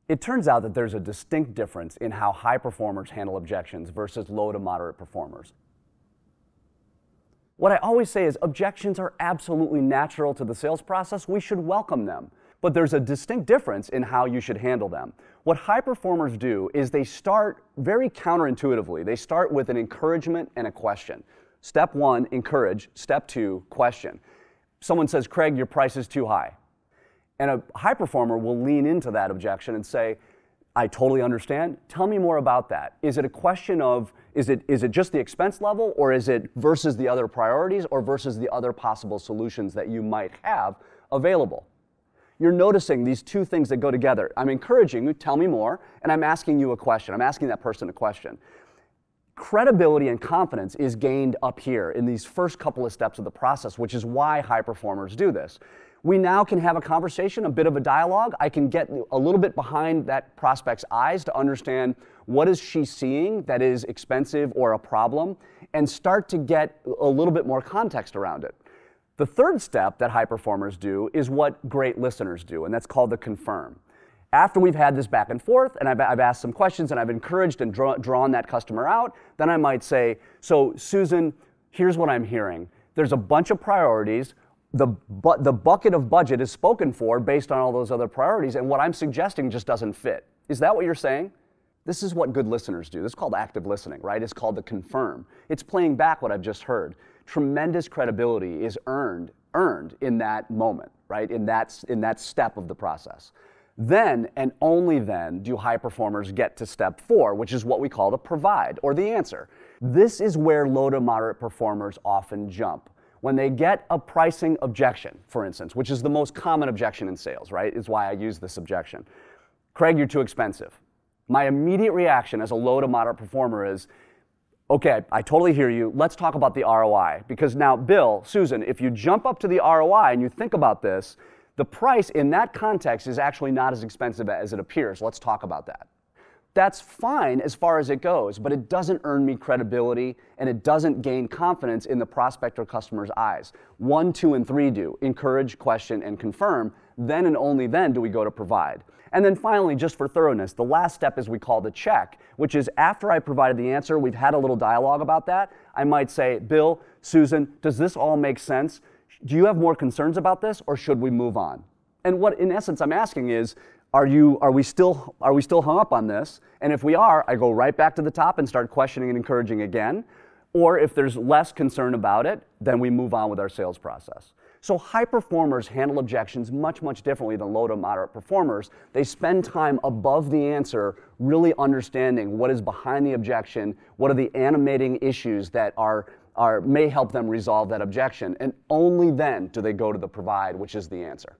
It turns out that there's a distinct difference in how high performers handle objections versus low to moderate performers. What I always say is objections are absolutely natural to the sales process. We should welcome them. But there's a distinct difference in how you should handle them. What high performers do is they start very counterintuitively. They start with an encouragement and a question. Step one, encourage. Step two, question. Someone says, Craig, your price is too high. And a high performer will lean into that objection and say, I totally understand. Tell me more about that. Is it a question of, is it just the expense level, or is it versus the other priorities, or versus the other possible solutions that you might have available? You're noticing these two things that go together. I'm encouraging you, tell me more, and I'm asking you a question. I'm asking that person a question. Credibility and confidence is gained up here in these first couple of steps of the process, which is why high performers do this. We now can have a conversation, a bit of a dialogue. I can get a little bit behind that prospect's eyes to understand what is she seeing that is expensive or a problem, and start to get a little bit more context around it. The third step that high performers do is what great listeners do, and that's called the confirm. After we've had this back and forth, and I've asked some questions, and I've encouraged and drawn that customer out, then I might say, so Susan, here's what I'm hearing. There's a bunch of priorities. The bucket of budget is spoken for based on all those other priorities, and what I'm suggesting just doesn't fit. Is that what you're saying? This is what good listeners do. This is called active listening, right? It's called the confirm. It's playing back what I've just heard. Tremendous credibility is earned in that moment, right? In that step of the process. Then, and only then, do high performers get to step 4, which is what we call the provide, or the answer. This is where low to moderate performers often jump. When they get a pricing objection, for instance, which is the most common objection in sales, right? Is why I use this objection. Craig, you're too expensive. My immediate reaction as a low to moderate performer is, okay, I totally hear you. Let's talk about the ROI. Because now, Bill, Susan, if you jump up to the ROI and you think about this, the price in that context is actually not as expensive as it appears. Let's talk about that. That's fine as far as it goes, but it doesn't earn me credibility, and it doesn't gain confidence in the prospect or customer's eyes. 1, 2, and 3 do. Encourage, question, and confirm. Then and only then do we go to provide. And then finally, just for thoroughness, the last step is we call the check, which is after I provided the answer, we've had a little dialogue about that. I might say, Bill, Susan, does this all make sense? Do you have more concerns about this, or should we move on? And what, in essence, I'm asking is, are we still hung up on this? And if we are, I go right back to the top and start questioning and encouraging again. Or if there's less concern about it, then we move on with our sales process. So high performers handle objections much, much differently than low to moderate performers. They spend time above the answer, really understanding what is behind the objection, what are the animating issues that may help them resolve that objection, and only then do they go to the provide, which is the answer.